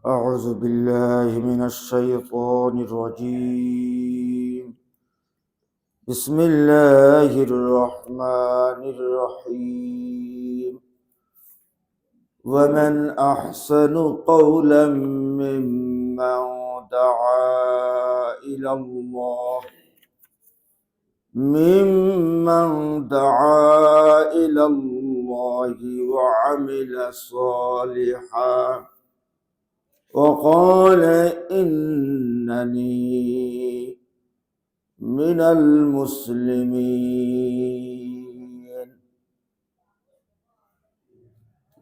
أعوذ بالله من الشيطان الرجيم. بسم الله الرحمن الرحيم. ومن أحسن قولا ممن دعا إلى الله وعمل صالحا وقال إنني من المسلمين.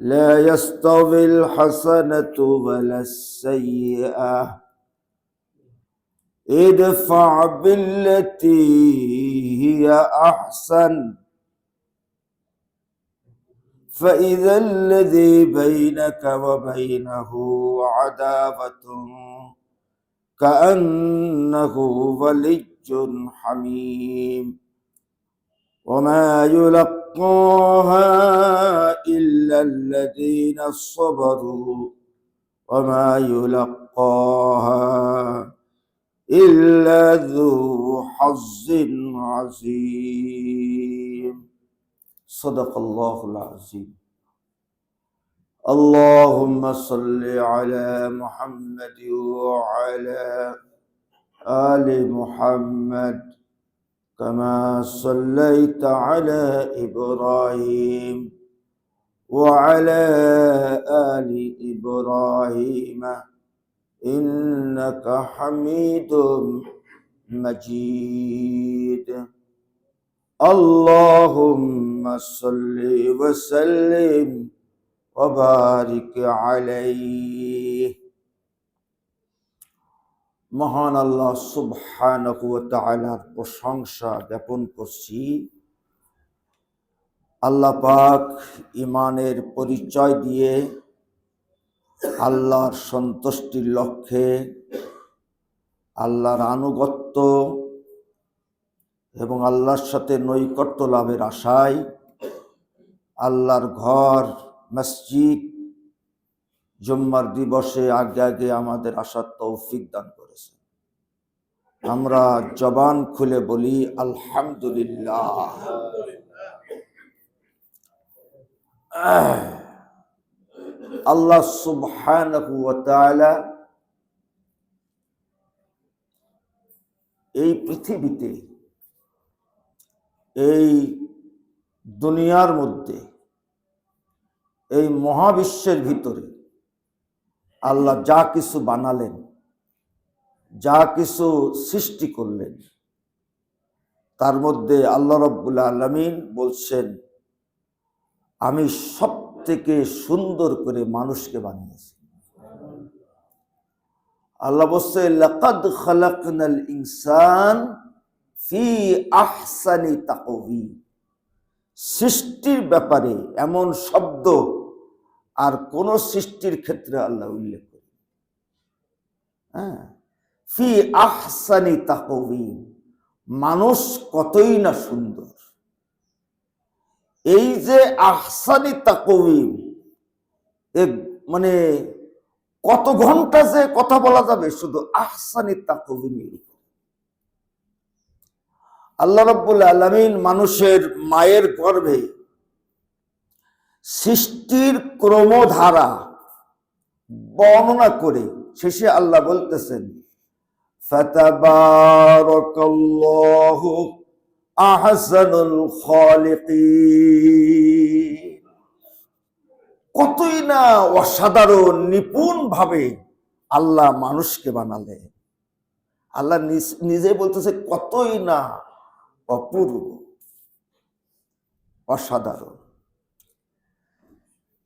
لا يستوي الحسنة ولا السيئة، ادفع بالتي هي أحسن فإذا الذي بينك وبينه عداوة كأنه ولي حميم. وما يلقاها إلا الذين صبروا وما يلقاها إلا ذو حظ عظيم. صدق الله العظيم. اللهم صل على محمد وعلى آل محمد كما صليت على إبراهيم وعلى آل إبراهيم إنك حميد مجيد. اللهم صل وسلم وبارك عليه. মহান আল্লাহ সুবহানাহু ওয়া তাআলার প্রশংসা জ্ঞাপন করছি। আল্লাহ পাক ঈমানের পরিচয় দিয়ে আল্লাহর সন্তুষ্টির লক্ষ্যে, আল্লাহর আনুগত্য এবং আল্লাহর সাথে নৈকট্য লাভের আশায় আল্লাহর ঘর মসজিদ জুম্মার দিবসে আগে আগে আমাদের আসার তৌফিক দান করেছে। আমরা জবান খুলে বলি আলহামদুলিল্লাহ। আল্লাহ সুবহানাহু ওয়া তাআলা এই পৃথিবীতে, এই দুনিয়ার মধ্যে, এই মহাবিশ্বের ভিতরে আল্লাহ যা কিছু বানালেন, যা কিছু সৃষ্টি করলেন, তার মধ্যে আল্লাহ রাব্বুল আলামিন বলছেন, আমি সব থেকে সুন্দর করে মানুষকে বানিয়েছি। আল্লাহ বলছে লাকাদ খালাকনাল ইনসান ফি আহসানি তাকওয়িম। সৃষ্টির ব্যাপারে এমন শব্দ আর কোন সৃষ্টির ক্ষেত্রে আল্লাহ উল্লেখ করে। ফি আহসানি তাকওয়িম, মানুষ কতই না সুন্দর। এই যে আহসানি তাকওয়িম, মানে কত ঘন্টা যে কথা বলা যাবে শুধু আহসানি তাকওয়িমের। আল্লাহ রাব্বুল আলামিন মানুষের মায়ের গর্ভে সৃষ্টির ক্রমধারা বর্ণনা করে শেষে আল্লাহ বলতেছেন, ফাতাবারাকাল্লাহু আহসানুল খালিকিন। কতই না অসাধারণ নিপুণ ভাবে আল্লাহ মানুষকে বানালে। আল্লাহ নিজে বলতেছে কতই না অপূর্ব, অসাধারণ।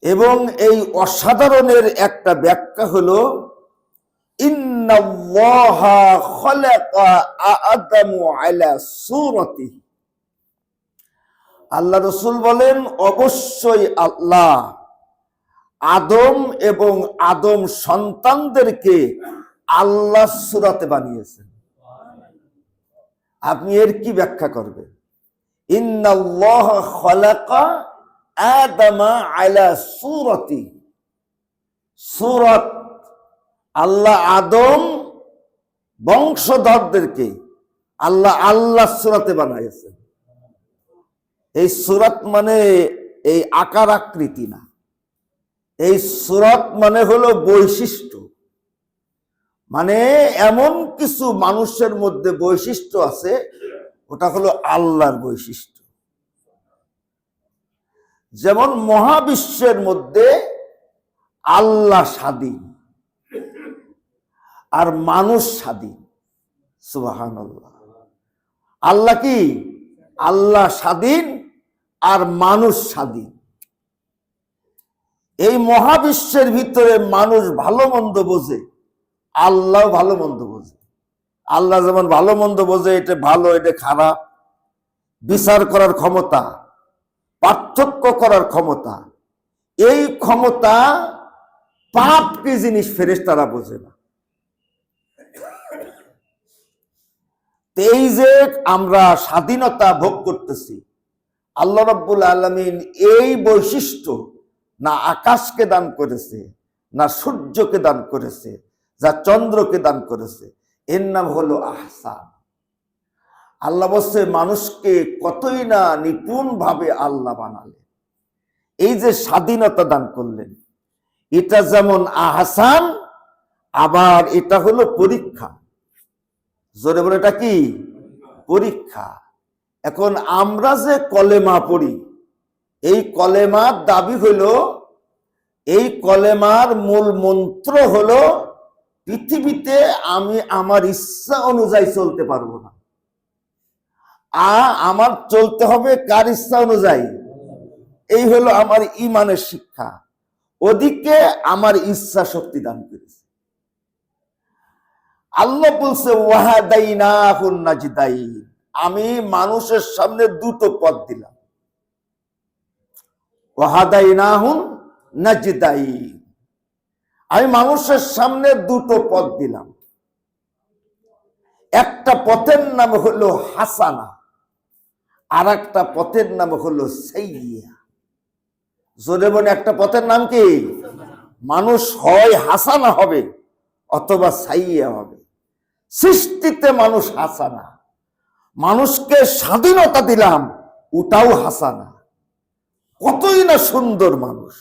এবং এই অসাধারণের একটা ব্যাখ্যা হলো ইন্নাল্লাহা খালাকা আদামু আলা সূরাতিহি। আল্লাহ রাসূল বলেন, অবশ্যই আল্লাহ আদম এবং আদম সন্তানদেরকে আল্লাহর সূরাতে বানিয়েছেন। আপনি এর কি ব্যাখ্যা করবেন? ইন্নাল্লাহা খালাকা আদামা আলা সূরাতি, সূরত, আল্লাহ আদম বংশধরদেরকে আল্লাহ সূরতে বানাইছেন। এই সূরত মানে এই আকার আকৃতি না, এই সূরত মানে হলো বৈশিষ্ট্য। মানে এমন কিছু মানুষের মধ্যে বৈশিষ্ট্য আছে, ওটা হলো আল্লাহর বৈশিষ্ট্য। যেমন মহাবিশ্বের মধ্যে আল্লাহ স্বাধীন আর মানুষ স্বাধীন। সুবহানাল্লাহ। আল্লাহ কি? আল্লাহ স্বাধীন আর মানুষ স্বাধীন। এই মহাবিশ্বের ভিতরে মানুষ ভালো মন্দ বোঝে, আল্লাহ ভালো মন্দ বোঝে। আল্লাহ যেমন ভালো মন্দ বোঝে, এটা ভালো এটা খারাপ, বিচার করার ক্ষমতা, পার্থক্য করার ক্ষমতা, এই ক্ষমতা পাপ কি জিনিস ফেরেশতারা বোঝে না। এই যে আমরা স্বাধীনতা ভোগ করতেছি, আল্লাহ রাব্বুল আলামিন এই বৈশিষ্ট্য না আকাশকে দান করেছে, না সূর্যকে দান করেছে, যা চন্দ্রকে দান করেছে, এর নাম হলো আহসান। আল্লাহ বলছে মানুষকে কতই না নিপুণ ভাবে আল্লাহ বানালেন। এই যে স্বাধীনতা দান করলেন, এটা যেমন আহসান, আবার এটা হলো পরীক্ষা। জোরে বলে এটা কি? পরীক্ষা। এখন আমরা যে কলেমা পড়ি, এই কলেমার দাবি হলো, এই কলেমার মূল মন্ত্র হলো পৃথিবীতে আমি আমার ইচ্ছা অনুযায়ী চলতে পারবো না, আমার চলতে হবে কার ইচ্ছা অনুযায়ী। এই হলো আমার ঈমানের শিক্ষা। ওদিকে আমার ইচ্ছা শক্তি দান করেছে। আল্লাহ বলছে ওয়াহাদাইনাহুন নাজদাইন, আমি মানুষের সামনে দুটো পথ দিলাম। ওয়াহাদাইনাহুন নাজদাইন, আমি মানুষের সামনে দুটো পথ দিলাম। একটা পথের নাম হলো হাসানা, আর একটা পথের নাম হলো সাইয়্যা। জোরে বলে একটা পথের নাম কি? মানুষ হয় হাসানা হবে অথবা সাইয়্যা হবে। সৃষ্টিতে মানুষ হাসানা, মানুষকে স্বাধীনতা দিলাম, ওটাও হাসানা। কতই না সুন্দর মানুষ।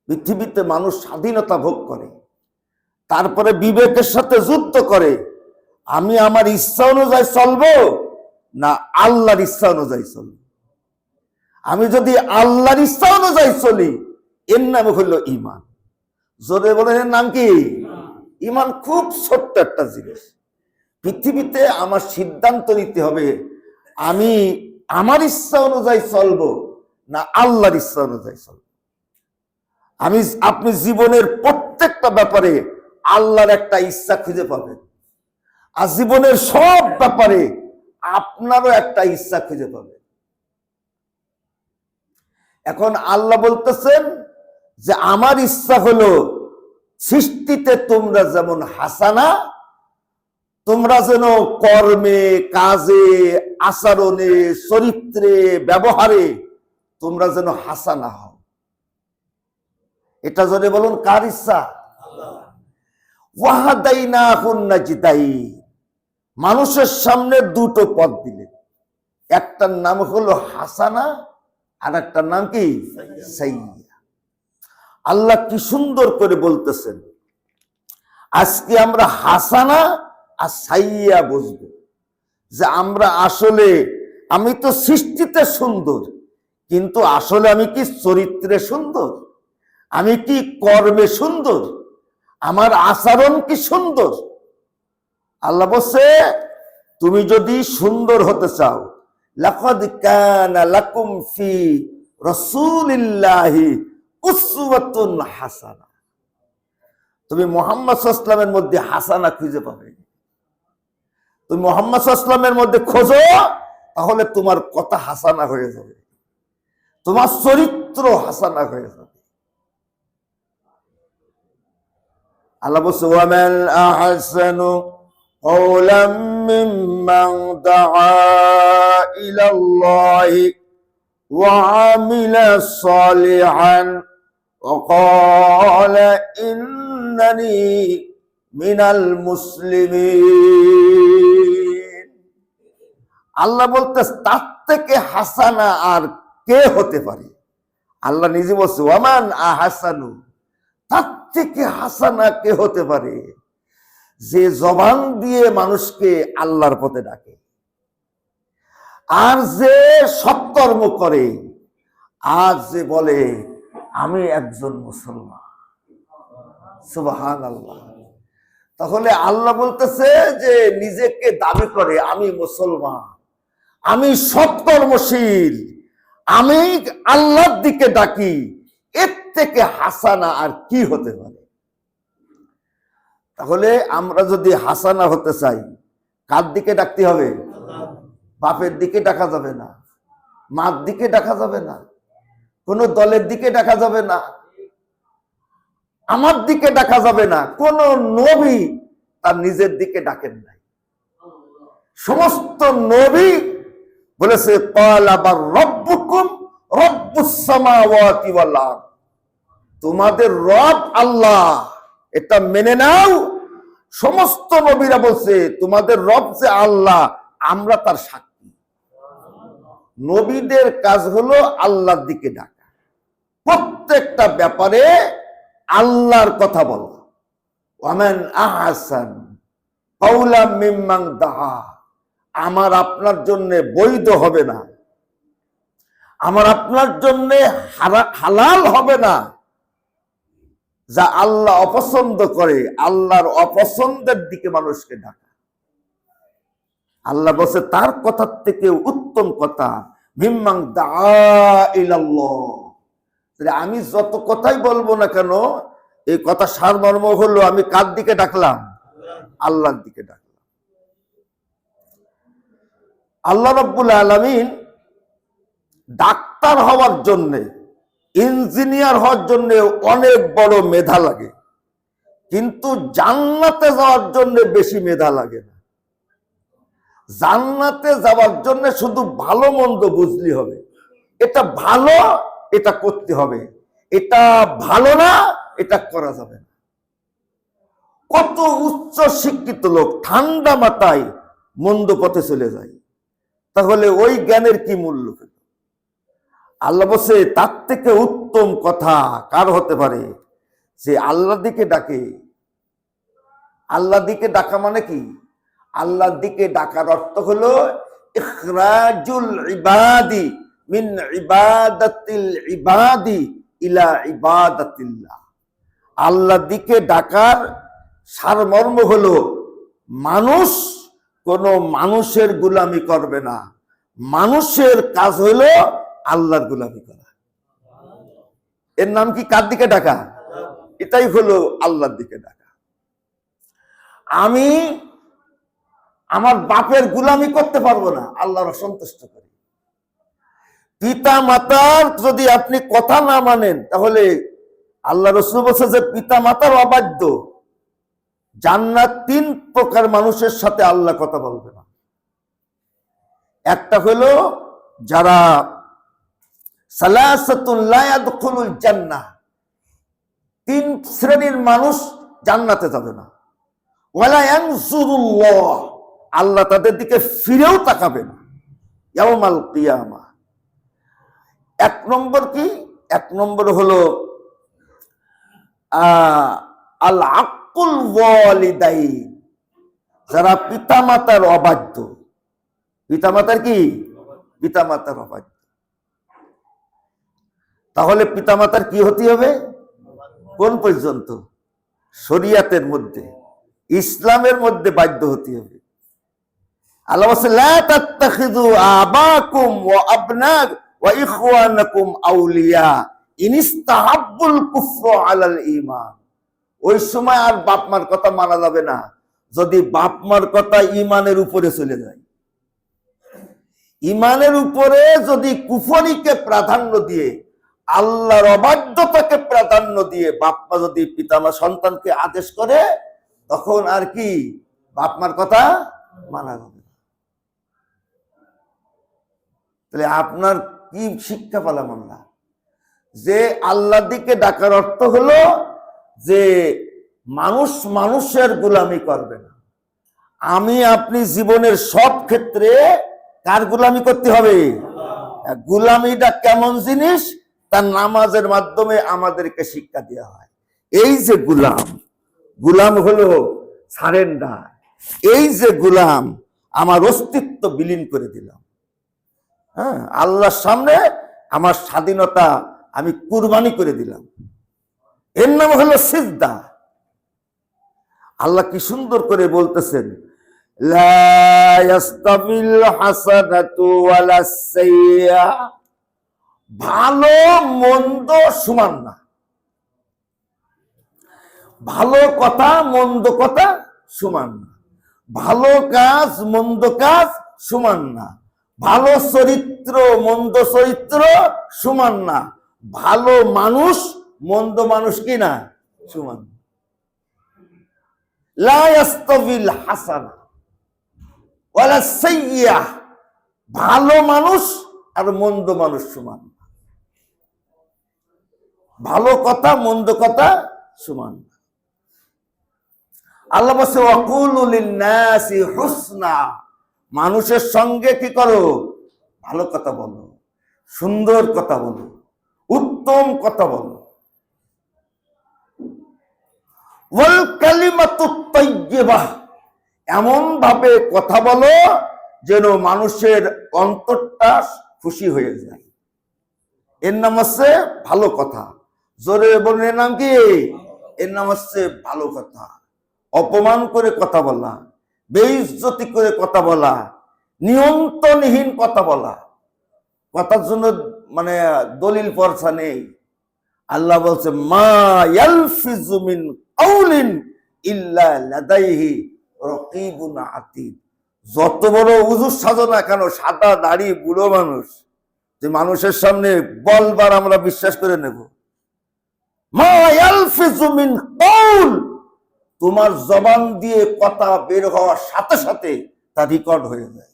পৃথিবীতে মানুষ স্বাধীনতা ভোগ করে, তারপরে বিবেকের সাথে যুদ্ধ করে, আমি আমার ইচ্ছা অনুযায়ী চলবো না আল্লাহর ইচ্ছা অনুযায়ী চলবো। আমি যদি আল্লাহর ইচ্ছা অনুযায়ী চলি, এর নাম হলো ঈমান। জোরে বলেন এর নাম কি? ঈমান খুব ছোট্ট একটা জিনিস। পৃথিবীতে আমার সিদ্ধান্ত নিতে হবে, আমি আমার ইচ্ছা অনুযায়ী চলবো না আল্লাহর ইচ্ছা অনুযায়ী চলবো। আপনি জীবনের প্রত্যেকটা ব্যাপারে আল্লাহর একটা ইচ্ছা খুঁজে পাবেন, আর জীবনের সব ব্যাপারে আপনারও একটা ইচ্ছা খুঁজে পাবেন। এখন আল্লাহ বলতেছেন যে আমার ইচ্ছা হলো সৃষ্টিতে তোমরা যেমন হাসানা, তোমরা যেন কর্মে, কাজে, আচরণে, চরিত্রে, ব্যবহারে তোমরা যেন হাসানা হও। এটা যদি বলুন কার ইচ্ছা? ওয়াহাদাইনাহুন নাজদাইন, মানুষের সামনে দুটো পথ দিলেন। একটার নাম হলো হাসানা, আর একটার নাম কি? সাইয়্যা। আল্লাহ কি সুন্দর করে বলতেছেন, আজকে আমরা হাসানা আর সাইয়্যা বুঝবো। যে আমরা আসলে, আমি তো সৃষ্টিতে সুন্দর, কিন্তু আসলে আমি কি চরিত্রে সুন্দর? আমি কি কর্মে সুন্দর? আমার আচরণ কি সুন্দর? আল্লাহ বলছে তুমি যদি সুন্দর হতে চাও, লাকাদ কানা লাকুম ফি রাসূলিল্লাহি উসওয়াতুন হাসানা, তুমি মুহাম্মদ সাল্লাল্লাহু আলাইহি ওয়াসাল্লামের মধ্যে হাসানা খুঁজে পাবে। তুমি মুহাম্মদ সাল্লাল্লাহু আলাইহি ওয়াসাল্লামের মধ্যে খোঁজো, তাহলে তোমার কথা হাসানা হয়ে যাবে, তোমার চরিত্র হাসানা হয়ে যাবে। আল্লাহ বলছে ওয়ামান আহসানু কওলাম মিম্মান দাআ ইলাল্লাহি وعمل صالحا وقال إنني من المسلمين। আল্লাহ বলতে তার থেকে হাসানা আর কে হতে পারে? আল্লাহ নিজে বলছে ওয়ামান আহাসানু, তার থেকে হাসানা কে হতে পারে? যে জবান দিয়ে মানুষকে আল্লাহর পথে ডাকে, আর যে সৎকর্ম করে, আর যে বলে আমি একজন মুসলমান। সুবহানাল্লাহ। তাহলে আল্লাহ বলতেছে যে নিজেকে দাবি করে আমি মুসলমান, আমি সৎকর্মশীল, আমি আল্লাহর দিকে ডাকি, এর থেকে হাসানা আর কি হতে পারে? তাহলে আমরা যদি হাসানা হতে চাই, কার দিকে ডাকতে হবে? বাপের দিকে ডাকা যাবে না, মার দিকে ডাকা যাবে না, কোন দলের দিকে ডাকা যাবে না, আমার দিকে ডাকা যাবে না। কোন নবী তার নিজের দিকে ডাকেন নাই। সমস্ত নবী বলেছে ক্বালা বার রব্বুকুম রব্বুস সামাওয়াতি ওয়াল আরদ, তোমাদের রব আল্লাহ, এটা মেনে নাও। সমস্ত নবীরা বলছে তোমাদের রব যে আল্লাহ, আমরা তার সাক্ষী। নবীদের কাজ হলো আল্লাহর দিকে ডাকা, প্রত্যেকটা ব্যাপারে আল্লাহর কথা বলা। ওয়ামান আহসান কাওলাম মিম্মান দাআ, আমার আপনার জন্য বৈধ হবে না, আমার আপনার জন্য হালাল হবে না যা আল্লাহ অপছন্দ করে, আল্লাহর অপছন্দের দিকে মানুষকে ডাকা। আল্লাহ বলছে তার কথার থেকে উত্তম কথা মিম্মান দাআ ইলাল্লাহ। আমি যত কথাই বলবো না কেন, এই কথা সারমর্ম হলো আমি কার দিকে ডাকলাম? আল্লাহর দিকে ডাকলাম। আল্লাহ রাব্বুল আলামিন ডাক্তার হওয়ার জন্য, ইঞ্জিনিয়ার হওয়ার জন্য অনেক বড় মেধা লাগে, কিন্তু জান্নাতে যাওয়ার জন্য বেশি মেধা লাগে না। জান্নাতে যাওয়ার জন্য শুধু ভালো মন্দ বুঝলি হবে, এটা ভালো এটা করতে হবে, এটা ভালো না এটা করা যাবে না। কত উচ্চ শিক্ষিত লোক ঠান্ডা মাথায় মন্দ পথে চলে যায়, তাহলে ওই জ্ঞানের কি মূল্য? আল্লাহ বলছে তার থেকে উত্তম কথা কার হতে পারে? যে আল্লাহর দিকে ডাকে। আল্লাহর দিকে ডাকা মানে কি? আল্লাহর দিকে ডাকার অর্থ হলো ইখরাজুল ইবাদি মিন ইবাদাতিল ইবাদি ইলা ইবাদাতিল্লাহ। আল্লাহর দিকে ডাকার সারমর্ম হলো মানুষ কোন মানুষের গোলামি করবে না, মানুষের কাজ হলো আল্লাহর গোলামি করা। এর নাম কি? কার দিকে ডাকা? এটাই হলো আল্লাহর দিকে ডাকা। আমি আমার বাপের গোলামি করতে পারবো না, আল্লাহর অসন্তুষ্ট করি। পিতা মাতার যদি আপনি কথা না মানেন, তাহলে আল্লাহ রাসূল বলেছে যে পিতা মাতার অবাধ্য। জান্নাত 3 প্রকার মানুষের সাথে আল্লাহ কথা বলবে না। একটা হলো যারা সালাসাতুল লা ইয়াদখুলুল জান্নাহ, 3 শ্রেণীর মানুষ জান্নাতে যাবে না। ওয়ালা ইয়ানজুরুল্লাহ, আল্লাহ তাদের দিকে ফিরেও তাকাবে না ইয়াউমাল কিয়ামা। 1 নম্বর কি? 1 নম্বর হলো আল আকুল ওয়ালিদাইন, যারা পিতামাতার অবাধ্য। পিতামাতার কি? পিতামাতার অবাধ্য। তাহলে পিতামাতার কি হতে হবে? কোন পর্যন্ত? শরিয়াতের মধ্যে, ইসলামের মধ্যে বাধ্য হতে হবে। আল্লাহ বলেন লা তাত্তাখিযু আবাকুম ওয়া আবনাকুম ওয়া ইখওয়ানাকুম আউলিয়া ইন ইসতাহাব্বুল কুফরা আলাল ঈমান। ওই সময় আর বাপ মার কথা মানা যাবে না যদি বাপ মার কথা ঈমানের উপরে চলে যায়। ঈমানের উপরে যদি কুফরিকে প্রাধান্য দিয়ে, আল্লাহর অবাধ্যতাকে প্রাধান্য দিয়ে বাপ মা যদি পিতামা সন্তানকে আদেশ করে, তখন আর কি বাপ মার কথা মানা যাবে না। তাহলে আপনার কি শিক্ষা পেলাম আমরা? যে আল্লাহর দিকে ডাকার অর্থ হলো যে মানুষ মানুষের গোলামি করবে না। আমি আপনি জীবনের সব ক্ষেত্রে কার গোলামি করতে হবে? গোলামিটা কেমন জিনিস তার নামাজের মাধ্যমে আমাদেরকে শিক্ষা দেওয়া হয়। এই যে গোলাম হলো সারেন্ডার। এই যে গোলাম, আমার অস্তিত্ব বিলীন করে দিলাম। হ্যাঁ, আল্লাহর সামনে আমার স্বাধীনতা আমি কুরবানি করে দিলাম। এর নাম হলো সিজদা। আল্লাহ কি সুন্দর করে বলতেছেন, লা ইয়াস্তাবিল হাসানাতু ওয়ালা সাইয়্যা, ভালো মন্দ সমান না। ভালো কথা মন্দ কথা সমান না, ভালো কাজ মন্দ কাজ সমান না, ভালো চরিত্র মন্দ চরিত্র সমান না, ভালো মানুষ মন্দ মানুষ কি না সমান। লা ইয়াস্তাবিল হাসানা ওয়ালা সাইয়্যা, ভালো মানুষ আর মন্দ মানুষ সমান। ভালো কথা মন্দ কথা সমান। আল্লাহ বলছে ওয়াকুলু লিন-নাসি হুসনা, মানুষের সঙ্গে কি করো? ভালো কথা বলো, সুন্দর কথা বলো, উত্তম কথা বলো। ওয়াল কালিমাতুত তাইয়্যিবাহ, এমন ভাবে কথা বলো যেন মানুষের অন্তরটা খুশি হয়ে যায়। এর নাম হচ্ছে ভালো কথা। জোরে বলুন, এর নাম কি? এর নাম হচ্ছে ভালো কথা। অপমান করে কথা বলা, বেইজ্জতি করে কথা বলা, নিয়ন্ত্রণহীন কথা বলা, কথার জন্য মানে দলিল পরছা নেই। আল্লাহ বলছে মা ইয়ালফিজু মিন কাউলিন ইল্লা লাদাইহি রাকিবুন আতীদ। যত বড় হুজুর সাজো না কেন, সাদা দাড়ি বুড়ো মানুষ, যে মানুষের সামনে বলবার আমরা বিশ্বাস করে নেব। মা ইয়ালফিজু মিন কাউল, তোমার জবান দিয়ে কথা বের হওয়ার সাথে সাথে তা রেকর্ড হয়ে যায়।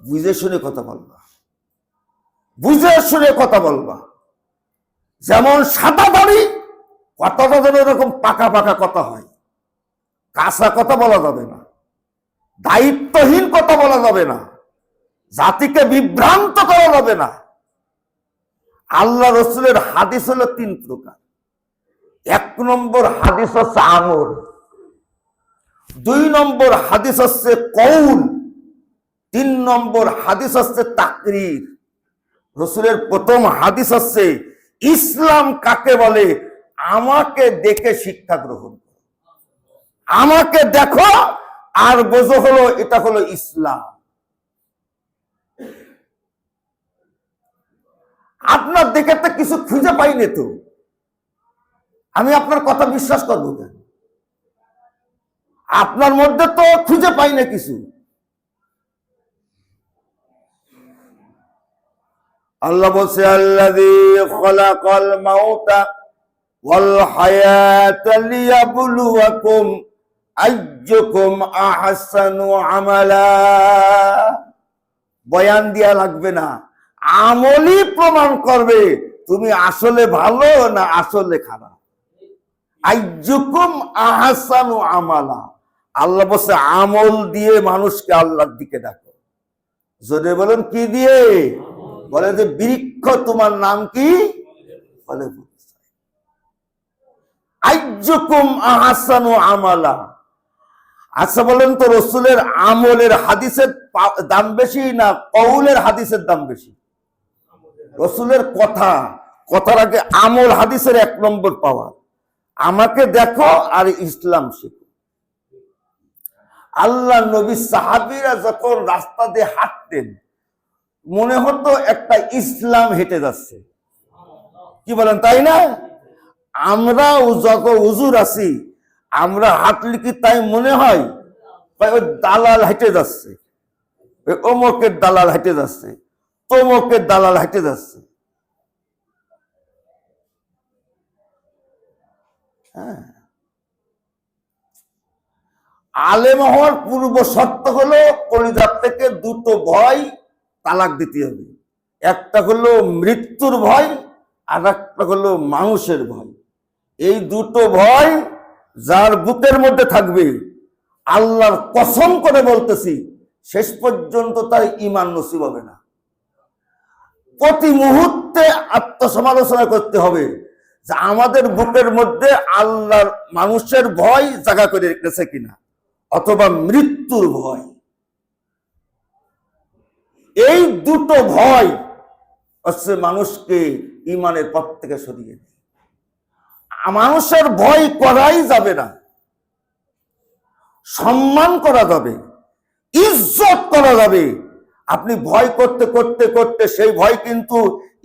বুঝে শুনে কথা বলবা, বুঝে শুনে কথা বলবা। যেমন সাদা দাড়ি, কথাটা যেন এরকম পাকা পাকা কথা হয়, কাঁচা কথা বলা যাবে না, দায়িত্বহীন কথা বলা যাবে না, জাতিকে বিভ্রান্ত করা যাবে না। আল্লাহ রসুলের হাদিস হলো 3 প্রকার। 1 নম্বর হাদিস হচ্ছে আমল, 2 নম্বর হাদিস হচ্ছে কৌল, 3 নম্বর হাদিস হচ্ছে তাকরীর। রসুলের প্রথম হাদিস হচ্ছে ইসলাম কাকে বলে? আমাকে দেখে শিক্ষা গ্রহণ করো, আমাকে দেখো আর বোঝো, হলো এটা হলো ইসলাম। আপনার দেখে তো কিছু খুঁজে পাইনি, তো আমি আপনার কথা বিশ্বাস করবো কেন? আপনার মধ্যে তো খুঁজে পাই না কিছু। আল্লাহ বলছে আল্লাযী খালাকাল মাউতা ওয়াল হায়াতা লিয়াবলুয়াকুম আইয়ুকুম আহসানু আমালা। বয়ান দিয়া লাগবে না, আমলই প্রমাণ করবে তুমি আসলে ভালো না আসলে খারাপ। আইয়ুকুম আহসানু আমালা, আল্লাহ বলছে আমল দিয়ে মানুষকে আল্লাহর দিকে ডাকো। যদি বলেন কি দিয়ে? বলে যে বৃক্ষ তোমার নাম কি? বলে আইয়ুকুম আহসানু আমালা। আচ্ছা বলেন তো, রসুলের আমলের হাদিসের দাম বেশি না কৌলের হাদিসের দাম বেশি? রসুলের কথার আগে আমল হাদিসের 1 নম্বর পাওয়া। আমাকে দেখো আর ইসলাম শিখো। আল্লাহ নবী সাহাবীরা যখন রাস্তা দিয়ে হাঁটতেন, মনে হতো একটা ইসলাম হেঁটে যাচ্ছে। কি বলেন, তাই না? আমরা যত হুজুর আছি, আমরা হাঁটলে কি তাই মনে হয়? ওই দালাল হেঁটে যাচ্ছে, ওই অমুকের দালাল হেঁটে যাচ্ছে, তমুকের দালাল হেঁটে যাচ্ছে। হ্যাঁ, আলেম হওয়ার পূর্ব শর্ত হলো কলিজার থেকে 2টো ভয় তালাক দিতে হবে। একটা হলো মৃত্যুর ভয়, আর একটা হলো মানুষের ভয়। এই দুটো ভয় যার বুকের মধ্যে থাকবে, আল্লাহর কসম করে বলতেছি, শেষ পর্যন্ত তার ঈমান নসিব হবে না। প্রতি মুহূর্তে আত্মসমালোচনা করতে হবে যে আমাদের বুকের মধ্যে আল্লাহর মানুষের ভয় জায়গা করে রেখেছে কিনা, অথবা মৃত্যুর ভয়। এই দুটো ভয় হচ্ছে মানুষকে ঈমানের পথ থেকে সরিয়ে দেয়। মানুষের ভয় করাই যাবে না, সম্মান করা যাবে, ইজ্জত করা যাবে। আপনি ভয় করতে করতে করতে সেই ভয় কিন্তু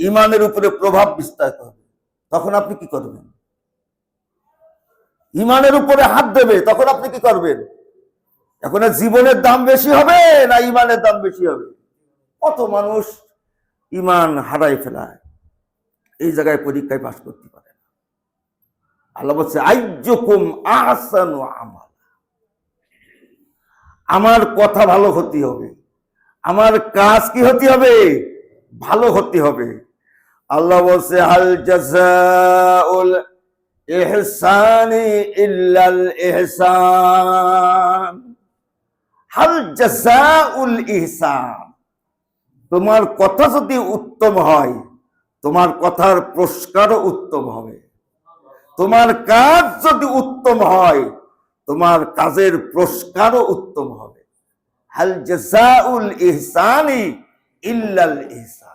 ঈমানের উপরে প্রভাব বিস্তার করবে। তখন আপনি কি করবেন? ঈমানের উপরে হাত দেবে, তখন আপনি কি করবেন? এখন জীবনের দাম বেশি হবে না ঈমানের দাম বেশি হবে? কত মানুষ ঈমান হারাই ফেলায়, এই জায়গায় পরীক্ষায় পাশ করতে পারে না। আল্লাহ বলছে আইয়ুকুম আহসানু আমালা। আমার কথা ভালো হতে হবে, আমার কাজ কি হতে হবে? ভালো হতে হবে। আল্লাহ বলছে হাল জাযাউল ইহসানি ইল্লাল ইহসান। হাল জাযাউল ইহসান, তোমার কথা যদি উত্তম হয়, তোমার কথার পুরস্কারও উত্তম হবে। তোমার কাজ যদি উত্তম হয়, তোমার কাজের পুরস্কারও উত্তম হবে। হাল জাযাউল ইহসানি ইল্লাল ইহসান।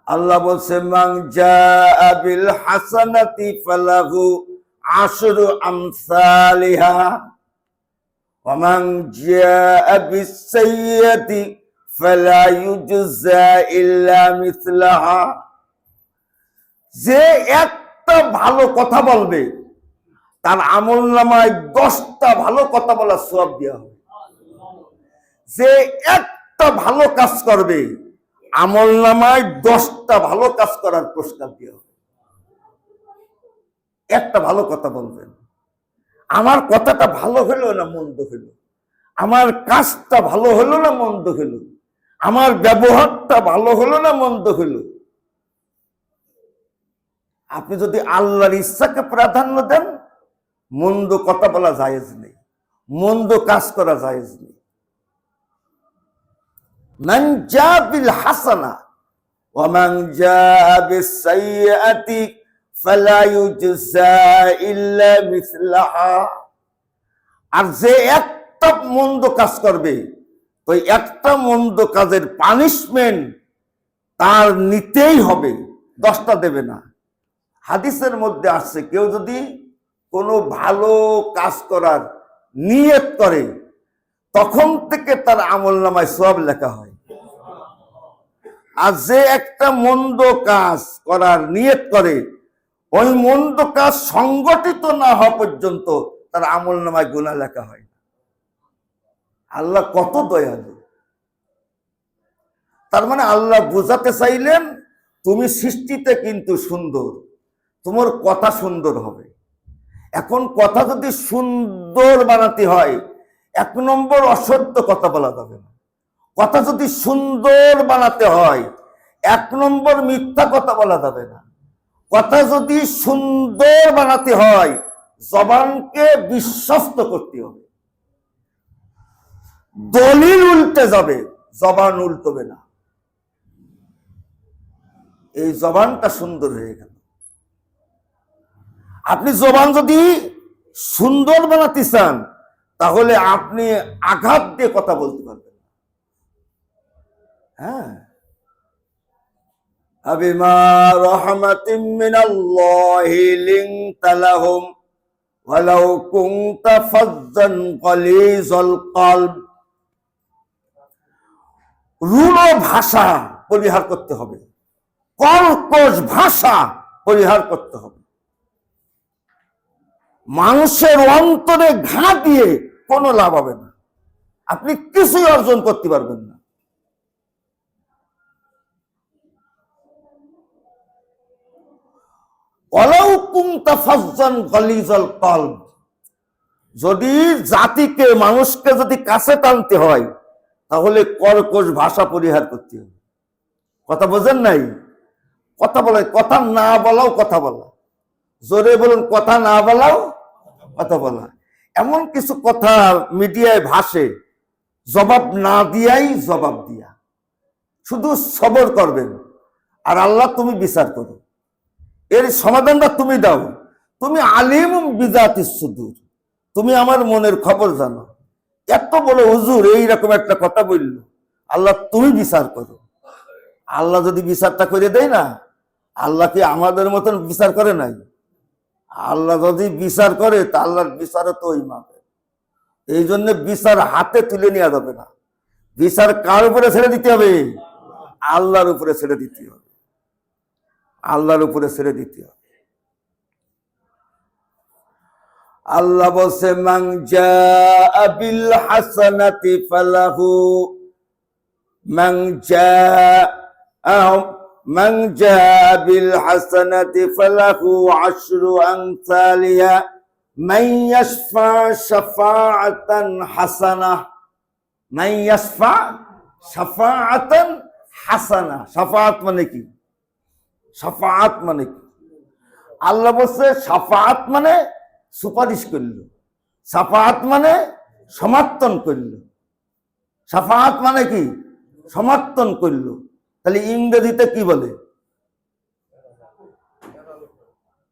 আল্লাহ বলছে মান জাআ বিল হাসানাতি ফালাহু আশরু আমসালিহা ওয়া মান জাআ বিস সাইয়্যাতি ফালা ইউজজা ইল্লা মিসলাহা। যে একটা ভালো কথা বলবে, তার আমলনামায় 10টা ভালো কথা বলার সওয়াব দেওয়া হবে। যে একটা ভালো কাজ করবে, আমলনামায় 10টা ভালো কাজ করার পুরস্কার দেওয়া হবে। একটা ভালো কথা বলবেন, আমার কথাটা ভালো হলো না মন্দ হলো, আমার কাজটা ভালো হলো না মন্দ হলো, আমার ব্যবহারটা ভালো হলো না মন্দ হলো। আপনি যদি আল্লাহর ইচ্ছাকে প্রাধান্য দেন, মন্দ কথা বলা জায়েজ নেই, মন্দ কাজ করা জায়েজ নেই। মান জাআ বিল হাসানা ওয়া মান জাআ বিস সাইয়্যাতি ফালা ইউজজা ইল্লা মিসলাহা। আর যে একটা মন্দ কাজ করবে, ওই একটা মন্দ কাজের পানিশমেন্ট তার নিতেই হবে, 10টা দেবে না। হাদিসের মধ্যে আসছে, কেউ যদি কোনো ভালো কাজ করার নিয়ত করে, তখন থেকে তার আমলনামায় সওয়াব লেখা হয়। আর যে একটা মন্দ কাজ করার নিয়ত করে, ওই মন্দ কাজ সংগঠিত না হওয়া পর্যন্ত তার আমলনামায় গুনাহ লেখা হয়। আল্লাহ কত দয়ালু! তার মানে আল্লাহ বোঝাতে চাইলেন, তুমি সৃষ্টিতে কিন্তু সুন্দর, তোমার কথা সুন্দর হবে। এখন কথা যদি সুন্দর বানাতে হয়, 1 নম্বর অসত্য কথা বলা যাবে না। কথা যদি সুন্দর বানাতে হয়, 1 নম্বর মিথ্যা কথা বলা যাবে না। কথা যদি সুন্দর বানাতে হয়, জবানকে বিশ্বস্ত করতে হবে। দলিল উল্টে যাবে, জবান উল্টবে না। এই জবানটা সুন্দর হয়ে গেল। আপনি জবান যদি সুন্দর বানাতে চান, তাহলে আপনি আঘাত দিয়ে কথা বলতে পারবেন। হ্যাঁ, আবিমা রাহমাতিন মিনাল্লাহি লিনতা লাহুম ওয়ালাউ কুনতা ফাজ্জান গালিজাল কলব। রূঢ় ভাষা পরিহার করতে হবে, কর্কশ ভাষা পরিহার করতে হবে। মানুষের অন্তরে ঘা দিয়ে কোনো লাভ হবে না, আপনি কিছুই অর্জন করতে পারবেন না। ওয়ালাউ কুনতা ফাজ্জান গালিজাল কলব, যদি জাতিকে, মানুষকে যদি কাছে টানতে হয়, তাহলে কর্কশ ভাষা পরিহার করতে হবে। কথা বোঝেন নাই? কথা বলে, কথা না বলাও কথা বলা। জোরে বলুন, কথা না বলাও কথা বলা। এমন কিছু কথা মিডিয়ায় ভাসে, জবাব না দিয়াই জবাব দিয়া। শুধু সবর করবেন, আর আল্লাহ তুমি বিচার করো, এর সমাধানটা তুমি দাও। তুমি আলিম বিজাতিস সুদূর, তুমি আমার মনের খবর জানো। এত বড় হুজুর এইরকম একটা কথা বলল, আল্লাহ তুমি বিচার করো। আল্লাহ যদি বিচারটা করে দেয় না, আল্লাহ কি আমাদের মতন বিচার করে নাই? আল্লাহ যদি বিচার করে তা আল্লাহর বিচারও তো ওই মাপে। এই জন্য বিচার হাতে তুলে নেওয়া যাবে না। বিচার কার উপরে ছেড়ে দিতে হবে? আল্লাহর উপরে ছেড়ে দিতে হবে, আল্লাহর উপরে ছেড়ে দিতে হবে। আল্লাহ বলছে, মান জাআ বিল হাসানাতি ফালাহু মান জাআ বিল হাসানাতি ফালাহু আশরু আমসালিহা মান ইয়াশফা শাফাআতান হাসানাহ। মান ইয়াশফা শাফাআতান হাসানাহ। শাফাআত মানে কি? শাফাআত মানে কি? আল্লাহ বলছে শাফাআত মানে সুপারিশ করল, শাফাআত মানে সমর্থন করল। শাফাআত মানে কি? সমর্থন করল। তাহলে ইংরেজিতে কি বলে?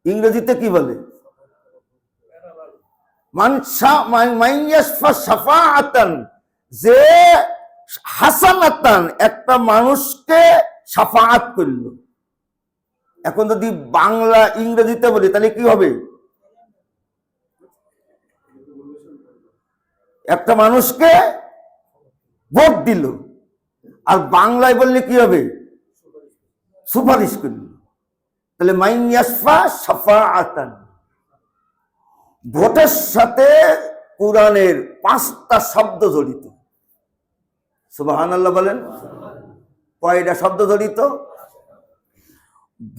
ইংরেজিতে কি বলে? শাফাআতান, যে হাসানাতান, একটা মানুষকে শাফাআত করল। এখন যদি বাংলা ইংরেজিতে বলি তাহলে কি হবে? একটা মানুষকে ভোট দিল, আর বাংলায় বললে কি হবে? সুপারিশ করল। তাহলে মান ইয়াশফা শাফাআতান। ভোটের সাথে কোরআনের 5টা শব্দ জড়িত। সুবহানাল্লাহ বলেন। কয়টা শব্দ জড়িত?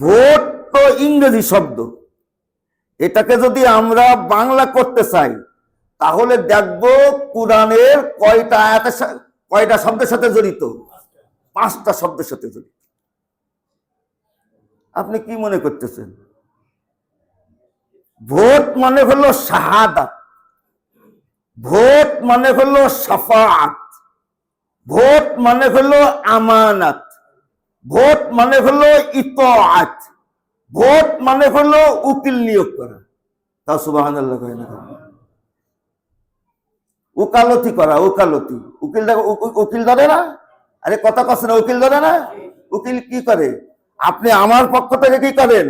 ভোট তো ইংরেজি শব্দ, এটাকে যদি আমরা বাংলা করতে চাই তাহলে দেখব কোরআনের কয়টা আয়াতের কয়টা শব্দের সাথে জড়িত? 5টা শব্দের সাথে জড়িত। আপনি কি মনে করতেছেন? ভোট মানে হলো শাহাদাত, ভোট মানে হলো শাফাআত, ভোট মানে হলো আমানাত, ভোট মানে হলো ইতাআত, ভোট মানে হলো উকিল নিয়োগ করা। তা সুবহানাল্লাহ কয় না? উকালতি করা, উকালতি। উকিল ধরে না? আরে কথা কচ্ছে না, উকিল ধরে না? উকিল কি করে? আপনি আমার পক্ষ থেকে কি করেন?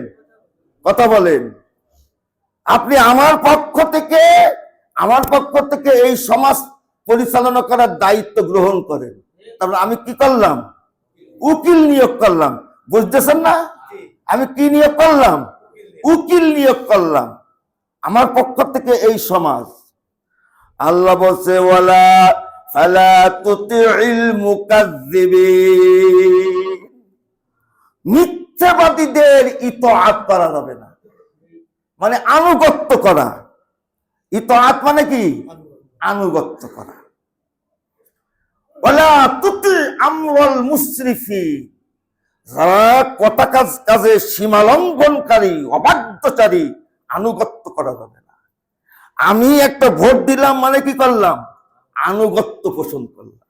কথা বলেন। আপনি আমার পক্ষ থেকে এই সমাজ পরিচালনা করার দায়িত্ব গ্রহণ করেন। তারপর আমি কি করলাম? উকিল নিয়োগ করলাম। বুঝতেছেন না? আমি কি নিয়োগ করলাম? উকিল নিয়োগ করলাম আমার পক্ষ থেকে এই সমাজ। আল্লাহ বলছে, ওয়ালা ফালা তুতিউল মুকাজ্জিবিন, মিথ্যাবাদীদের ইতাআত করা যাবে না, মানে আনুগত্য করা। ইতাআত মানে কি? আনুগত্য করা। ওয়ালা তুতি আমরাল মুসরিফিন, যারা কথা কাজে সীমালঙ্ঘনকারী, অবাধ্যচারী, আনুগত্য করা যাবে না। আমি একটা ভোট দিলাম মানে কি করলাম? আনুগত্য পোষণ করলাম।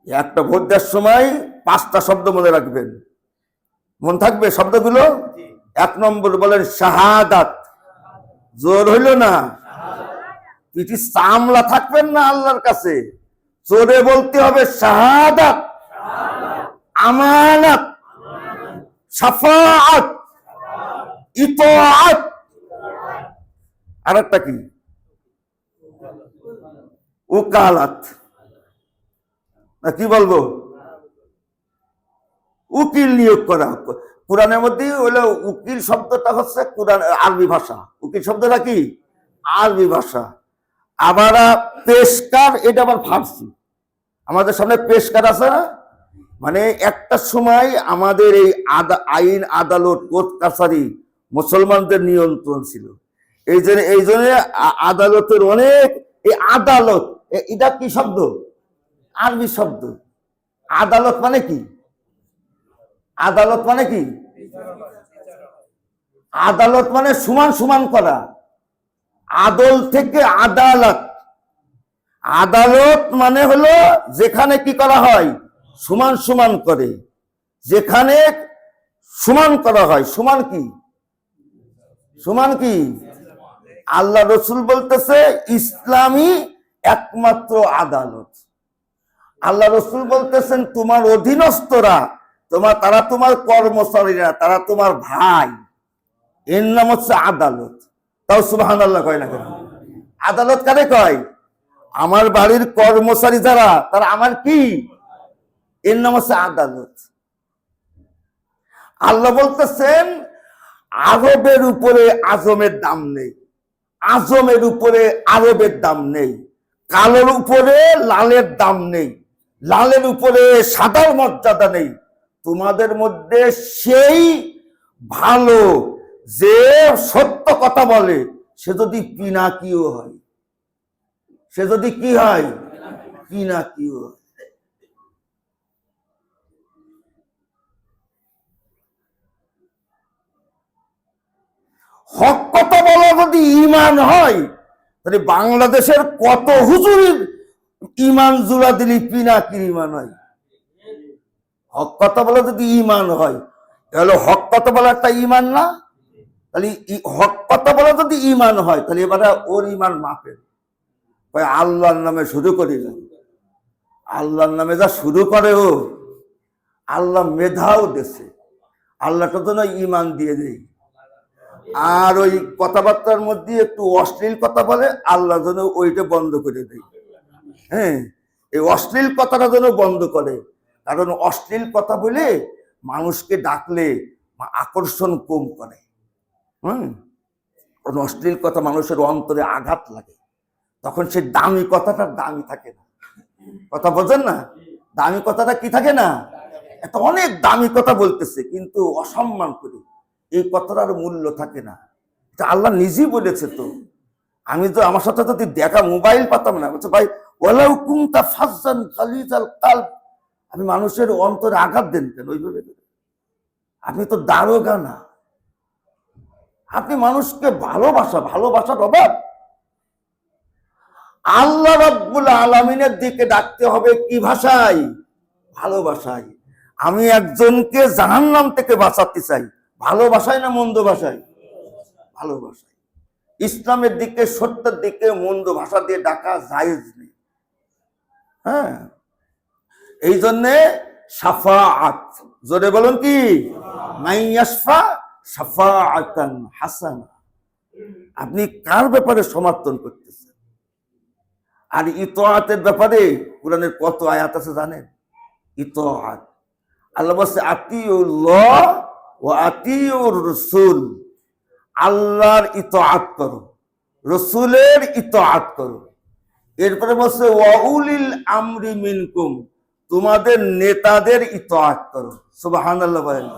একটা ভোট দেওয়ার সময় 5টা শব্দ মনে রাখবেন, মন থাকবে শব্দগুলো। 1 নম্বর বলেন শাহাদাত। জোর হইল না? পিঠি চামড়া থাকবেন না আল্লাহর কাছে, জোরে বলতে হবে শাহাদাত, আমানাত, শাফাআত, ইতাআত। আর একটা কি? উকালাত। কি বলবো? উকিল নিয়োগ করা। কোরআনের মধ্যে হলো উকিল শব্দটা হচ্ছে কোরআন আরবি ভাষা। উকিল শব্দটা কি? আরবি ভাষা। আবার পেশকার, এটা আবার ফার্সি। আমাদের সামনে পেশকার আছে না, মানে একটা সময় আমাদের এই আইন আদালত কোর্ট কাছারি মুসলমানদের নিয়ন্ত্রণ ছিল। এই জন্য আদালতের অনেক, এই আদালত এটা কি শব্দ? আরবি শব্দ। আদালত মানে কি? আদালত মানে কি? আদালত মানে সমান সমান করা। আদল থেকে আদালত। আদালত মানে হলো যেখানে কি করা হয়, সমান সমান করে, যেখানে সমান করা হয়। সমান কি? সমান কি? আল্লাহ রসুল বলতেছে ইসলামী একমাত্র আদালত। আল্লাহ রসুল বলতেছেন তোমার অধীনস্থরা, তারা তোমার কর্মচারীরা, তারা তোমার ভাই, এর নাম হচ্ছে আদালত। তাও সুবহানাল্লাহ কয় না কেন? আদালত কারে কয়? আমার বাড়ির কর্মচারী যারা, তারা আমার কি, এর নাম হচ্ছে আদালত। আল্লাহ বলতেছেন আরবের উপরে আজমের দাম নেই, আজমের উপরে আরবের দাম নেই, কালোর উপরে লালের দাম নেই, লালের উপরে সাদার মর্যাদা নেই। তোমাদের মধ্যে সেই ভালো যে সত্য কথা বলে, সে যদি পিনাকিও হয়, সে যদি কি হয়, পিনাকিও হয়। হক কথা বলা যদি ঈমান হয়, তাহলে বাংলাদেশের কত হুজুরের ঈমান জোড়া দিলি পিনাকির ঈমান হয়। হক কথা বলা যদি ঈমান হয়, তাহলে হক কথা বলা একটা ঈমান না? তাহলে হক কথা বলা যদি ঈমান হয়, তাহলে এবারে ওর ঈমান মাপের আল্লাহর নামে শুরু করিলাম। আল্লাহর নামে যা শুরু করে, ও আল্লাহ মেধাও দেশে, আল্লাহটা তো না ঈমান দিয়ে দেয়। আর ওই কথাবার্তার মধ্যে একটু অশ্লীল কথা বলে, আল্লাহ যেন ওইটা বন্ধ করে দেয়। হ্যাঁ, এই অশ্লীল কথাটা যেন বন্ধ করে, কারণ অশ্লীল কথা বলে মানুষকে ডাকলে আকর্ষণ কম করে। কারণ অশ্লীল কথা মানুষের অন্তরে আঘাত লাগে, তখন সে দামি কথাটা দামি থাকে না। কথা বোঝেন না? দামি কথাটা কি থাকে না? একটা অনেক দামি কথা বলতেছে কিন্তু অসম্মান করে, এই কথাটার মূল্য থাকে না। এটা আল্লাহ নিজেই বলেছে। তো আমি তো আমার সাথে যদি দেখা মোবাইল পাতাম না, বলছে ভাই ওয়ালাউ কুনতা ফাজ্জান গালিজাল কালব, আপনি মানুষের অন্তরে আঘাত দেন কেন ওইভাবে? আপনি তো দারোগা না, আপনি মানুষকে ভালোবাসার অভাব। আল্লাহ রাব্বুল আলামিনের দিকে ডাকতে হবে কি ভাষায়? ভালোবাসায়। আমি একজনকে জাহান্নাম থেকে বাঁচাতে চাই, ভালোবাসায় না মন্দ ভাষায়? ভালোবাসায়। ইসলামের দিকে, সত্যের দিকে মন্দ ভাষা দিয়ে ডাকা জায়েজ নেই। হ্যাঁ, এই জন্যে শাফাআত, জোরে বলুন কি, মাইয়াশফা শাফাআতান হাসানা। আপনি কার ব্যাপারে সমর্থন করতেছেন? আর ইতোয়াতের ব্যাপারে কোরআনের কত আয়াত আছে জানেন? ইতোয়াত, আল্লাহ বলছে আতিউল্লাহ ওয়া আতিউর রাসূল, আল্লাহর ইতোয়াত করো, রসুলের ইতোয়াত করো। এরপরে বলছে ওয়া উলিল আমরি মিনকুম, তোমাদের নেতাদের ইতোয়াত করো। সুবহানাল্লাহ বলেন।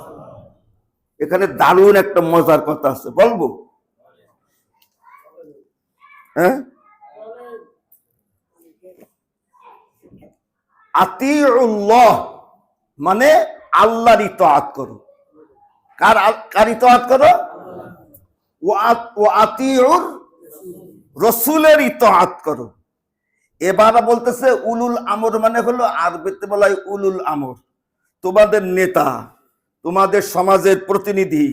এখানে দারুণ একটা মজার কথা আছে, বলবো? হ্যাঁ, আতিউল্লাহ মানে আল্লাহর ইতোয়াত করো। কার ইতোয়াত করো? ওয়া আতিউর রসুলের ইতোয়াত করো। এবার বলতেছে উলুল আমর মানে হলো, আরবিতে বলা হয় উলুল আমর, তোমাদের নেতা, তোমাদের সমাজের প্রতিনিধি,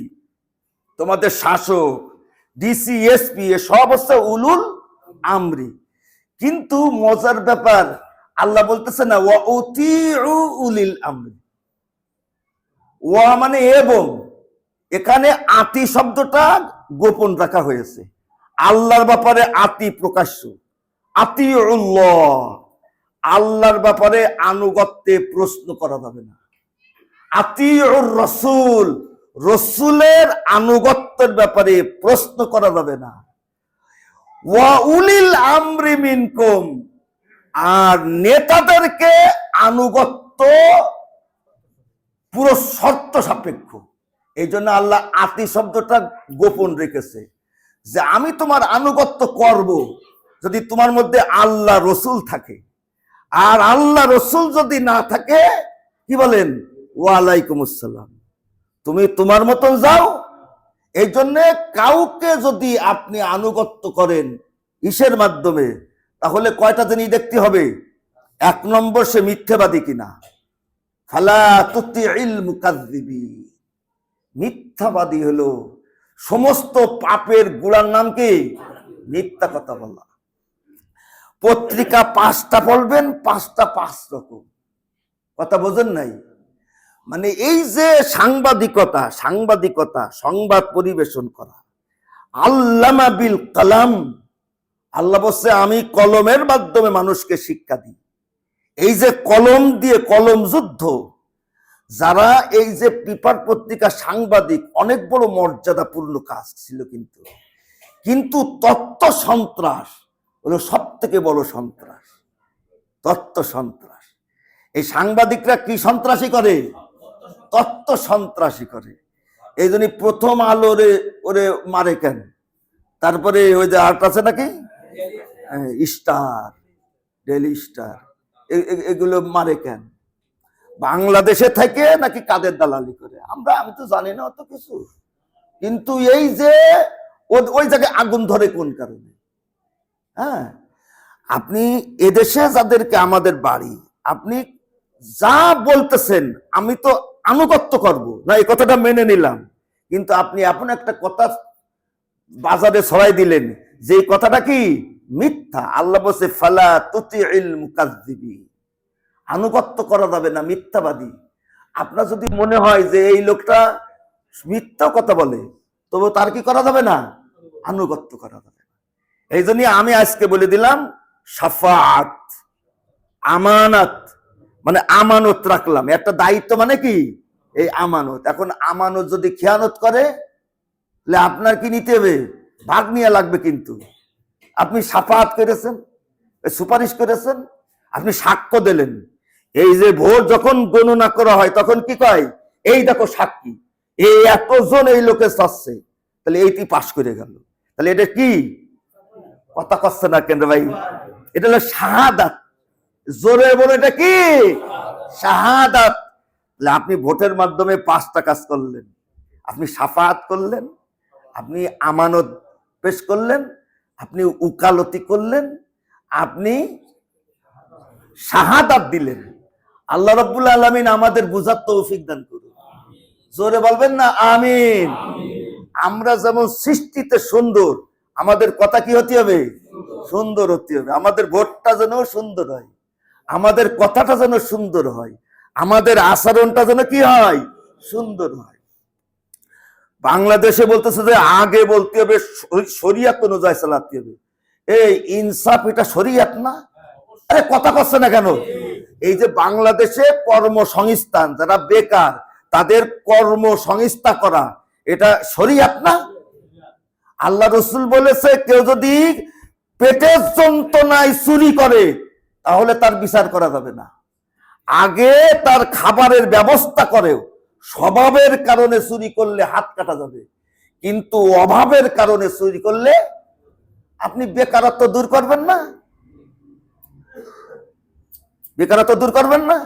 তোমাদের শাসক, ডিসি, এসপি, সব হচ্ছে উলুল আমরি। কিন্তু মজার ব্যাপার, আল্লাহ বলতেছে না ওয়া উতিউ উলিল আমরি। ওয়া মানে এবং, এখানে আতি শব্দটা গোপন রাখা হয়েছে। আল্লাহর ব্যাপারে আতি প্রকাশ্য, আতিউল্লাহ, আল্লাহর ব্যাপারে আনুগত্যে প্রশ্ন করা যাবে না। আতিউর রাসূল, রসুলের আনুগত্যের ব্যাপারে প্রশ্ন করা যাবে না। ওয়া উলিল আমরি মিনকুম, আর নেতাদেরকে আনুগত্য পুরো শর্ত সাপেক্ষ। এই জন্য আল্লাহ আতি শব্দটা গোপন রেখেছে, যে আমি তোমার আনুগত্য করব যদি তোমার মধ্যে আল্লাহ রসুল থাকে। আর আল্লাহ রসুল যদি না থাকে, কি বলেন, ওয়ালাইকুম আসসালাম। তুমি তোমার মতন যাও। এই জন্য কাউকে যদি আপনি আনুগত্য করেন ইসের মাধ্যমে, তাহলে কয়টা জিনিস দেখতে হবে। এক নম্বর, সে মিথ্যাবাদী কিনা। ফালা তুতিইল মুকাজ্জিবিন। মিথ্যাবাদী হলো সমস্ত পাপের গুড়ার নাম কি? মিথ্যা কথা বলা। পত্রিকা 5টা পড়বেন, 5টা 5 রকম কথা। বোঝেন নাই? মানে এই যে সাংবাদিকতা, সংবাদ পরিবেশন করা, আল্লামা বিল কালাম। আল্লাহ বলছে আমি কলমের মাধ্যমে মানুষকে শিক্ষা দিই। এই যে কলম দিয়ে কলম যুদ্ধ, যারা এই যে পেপার পত্রিকা সাংবাদিক, অনেক বড় মর্যাদাপূর্ণ কাজ ছিল, কিন্তু তথ্য সন্ত্রাস হলো সব থেকে বড় সন্ত্রাস। তথ্য সন্ত্রাস। এই সাংবাদিকরা কি সন্ত্রাসী করে? তথ্য সন্ত্রাসী করে। এই জন্য প্রথম আলো ওরে মারে কেন? তারপরে ওই যে আর্ট আছে নাকি, স্টার, ডেইলি স্টার, এগুলো মারে কেন? বাংলাদেশে থেকে নাকি কাদের দালালি করে আমি তো জানি না অত কিছু। কিন্তু এই যে ওই জায়গায় আগুন ধরে কোন কারণে? হ্যাঁ, আপনি এদেশে যাদেরকে আমাদের বাড়ি, আপনি যা বলতেছেন আমি তো আনুগত্য করব না, এই কথাটা মেনে নিলাম। কিন্তু আপনি এমন একটা কথা বাজারে ছড়াই দিলেন যে কথাটা কি? মিথ্যা। আল্লাহ বলছে ফালা তুতিইল মুকাজ্জিবিন। আনুগত্য করা যাবে না মিথ্যাবাদী। আপনার যদি মনে হয় যে এই লোকটা মিথ্যা কথা বলে, তবে তার কি করা যাবে না? আনুগত্য করা যাবে না। এই জন্য আমি আজকে বলে দিলাম, শাফাআত, আমানত, মানে আমানত রাখলাম। একটা দায়িত্ব মানে কি? এই আমানত। এখন আমানত যদি খেয়ানত করে, তাহলে আপনার কি নিতে হবে? ভাগ নিয়ে লাগবে। কিন্তু আপনি শাফাআত করেছেন, সুপারিশ করেছেন, আপনি সাক্ষ্য দিলেন। এই যে ভোট যখন গণনা করা হয় তখন কি কয়? এই দেখো সাক্ষী, এই এতজন এই লোকে চাচ্ছে, তাহলে এইটি পাশ করে গেল। তাহলে এটা কি? কথা কচ্ছে না কেন ভাই? এটা হলো শাহাদাত। জোরে বলে, এটা কি? শাহাদাত। আপনি ভোটের মাধ্যমে 5টা কাজ করলেন। আপনি শাফাআত করলেন, আপনি আমানত পেশ করলেন, আপনি উকালতি করলেন, আপনি শাহাদাত দিলেন। আল্লাহ রাব্বুল আলামিন আমাদের বুঝার তৌফিক দান করুন। জোরে বলবেন না আমিন। আমরা যেমন সৃষ্টিতে সুন্দর, আমাদের কথা কি হতে হবে? সুন্দর হতে হবে। আমাদের ভোটটা যেন সুন্দর হয়, আমাদের কথাটা যেন সুন্দর হয়, আমাদের আচরণটা যেন কি হয়? সুন্দর হয়। বাংলাদেশে বলতেছে যে আগে বলতে হবে শরিয়ত অনুযায়ী চালাতে হবে। এই ইনসাফ, এটা শরিয়ত না? আরে কথা কচ্ছে না কেন? এই যে বাংলাদেশে কর্মসংস্থান, যারা বেকার তাদের কর্মসংস্থা করা, এটা শরিয়ত না? আল্লাহ রসুল বলেছে কেউ যদি পেটের যন্ত্রণায় চুরি করে, তাহলে তার বিচার করা যাবে না। আগে তার খাবারের ব্যবস্থা করে। স্বভাবের কারণে চুরি করলে হাত কাটা যাবে, কিন্তু অভাবের কারণে চুরি করলে আপনি বেকারত্ব দূর করবেন না? বেকারত্ব দূর করবেন না?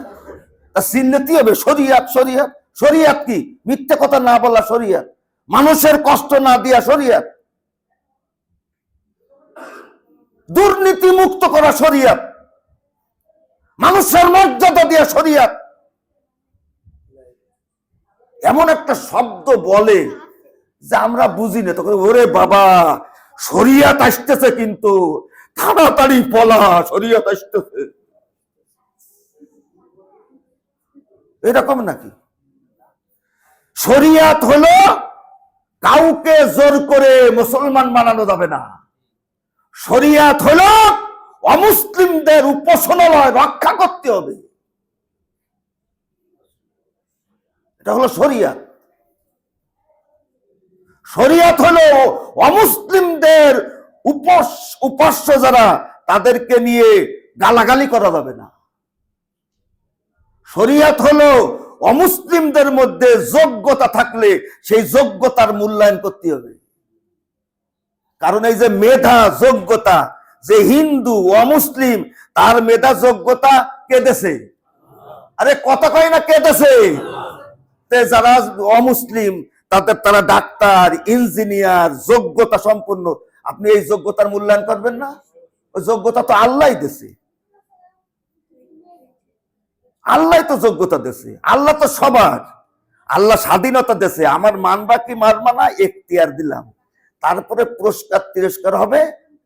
তা চিহ্নতি হবে শরিয়ত। শরিয়ত, শরিয়ত কি? মিথ্যে কথা না বলা শরিয়ত, মানুষের কষ্ট না দিয়া শরিয়ত, দুর্নীতি মুক্ত করা শরিয়ত, মানুষের মর্যাদা দিয়া শরিয়ত। এমন একটা শব্দ বলে যে আমরা বুঝি না, তখন ওরে বাবা শরিয়ত আসতেছে, কিন্তু তাড়াতাড়ি পলা, শরিয়ত আসতেছে। এরকম নাকি? শরিয়ত হলো কাউকে জোর করে মুসলমান বানানো যাবে না। শরিয়ত হলো অমুসলিমদের উপাসনালয় রক্ষা করতে হবে। এটা হলো শরিয়ত। শরিয়ত হলো অমুসলিমদের উপাস্য যারা, তাদেরকে নিয়ে গালাগালি করা যাবে না। শরিয়ত হলো অমুসলিমদের মধ্যে যোগ্যতা থাকলে সেই যোগ্যতার মূল্যায়ন করতে হবে। কারণ এই যে মেধা যোগ্যতা, যে হিন্দু অমুসলিম তার মেধা যোগ্যতা কে দেছে? আরে কথা কয় না কে দেছে? যারা অমুসলিম তারা ডাক্তার, ইঞ্জিনিয়ার, যোগ্যতা সম্পন্ন, আপনি এই যোগ্যতার মূল্যায়ন করবেন না? ওই যোগ্যতা তো আল্লাহ দিছে, আল্লাহ তো যোগ্যতা দিছে, আল্লাহ তো সবার, আল্লাহ স্বাধীনতা দিছে। আমার মানবা কি মানবা না এখতিয়ার দিলাম, তারপরে পুরস্কার তিরস্কার হবে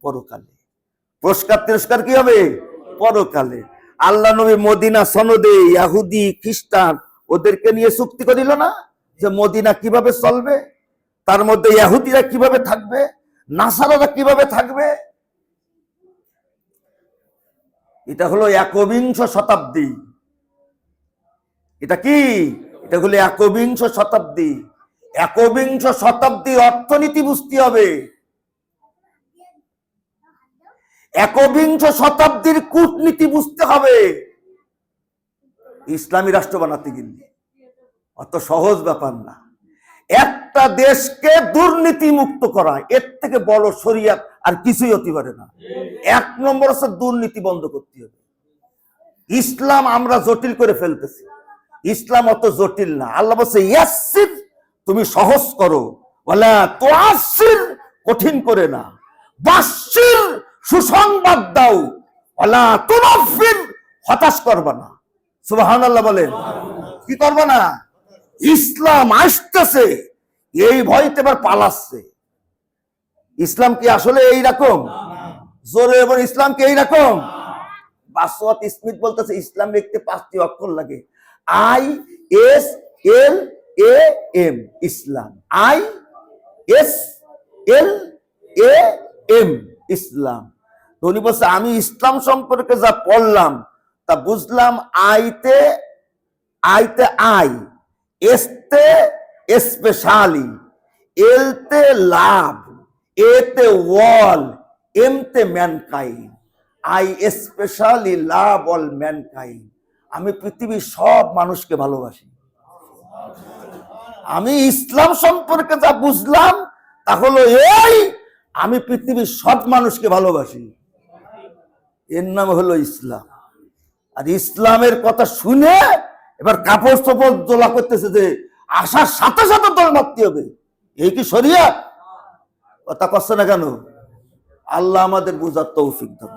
পরকালে। পুরস্কার তিরস্কার কি হবে? পরকালে। আল্লাহ নবী মদিনা সনদে ইহুদি খ্রিস্টান ওদেরকে নিয়ে চুক্তি করিল না যে মদিনা কিভাবে চলবে, তার মধ্যে ইহুদিরা কিভাবে থাকবে, নাসারারা কিভাবে থাকবে। এটা হলো একবিংশ শতাব্দী। এটা কি? এটা হলো একবিংশ শতাব্দী। একবিংশ শতাব্দীর অর্থনীতি বুঝতে হবে, একবিংশ শতাব্দীর কূটনীতি বুঝতে হবে। ইসলামী রাষ্ট্র বানাতে গেলে অত সহজ ব্যাপার না। একটা দেশকে দুর্নীতি মুক্ত করা, এর থেকে বড় শরিয়াত আর কিছুই হতে পারে না। এক নম্বর হচ্ছে দুর্নীতি বন্ধ করতে হবে। ইসলাম আমরা জটিল করে ফেলতেছি, ইসলাম অত জটিল না। আল্লাহ বলছে ইয়াসসির, তুমি সহজ করো, ওয়ালা তুআসসির, কঠিন করে না। বাশশির, সুসংবাদ দাও, ওয়ালা তুনাফির, হতাশ করবা না। সুবহানাল্লাহ বলেন, কি করবা না? ইসলাম আসতেছে এই ভয়তে এবার পালাচ্ছে। ইসলাম কি আসলে এইরকম? জোরে এবং ইসলাম কি এইরকম? বাসওয়াত স্মিথ বলতেছে ইসলাম লিখতে 5টি অক্ষর লাগে, ISLAM, ইসলাম। ISLAM, ইসলাম। উনি বলছে আমি ইসলাম সম্পর্কে যা পড়লাম তা বুঝলাম, আইতে আই, এসতে স্পেশালি, এলতে লাভ, এতে ওয়াল, এমতে mankind. I specially love all mankind. আমি পৃথিবীর সব মানুষকে ভালোবাসি। আমি ইসলাম সম্পর্কে যা বুঝলাম তা হলো এই, আমি পৃথিবীর সব মানুষকে ভালোবাসি। এর নাম হলো ইসলাম। আর ইসলামের কথা শুনে এবার কাপড় চোপড় দোলা করতেছে যে আসার সাথে সাথে দোল মারতে হবে। এই কি শরিয়াত? কথা কচ্ছে না কেন? আল্লাহ আমাদের বুঝার তৌফিক দান।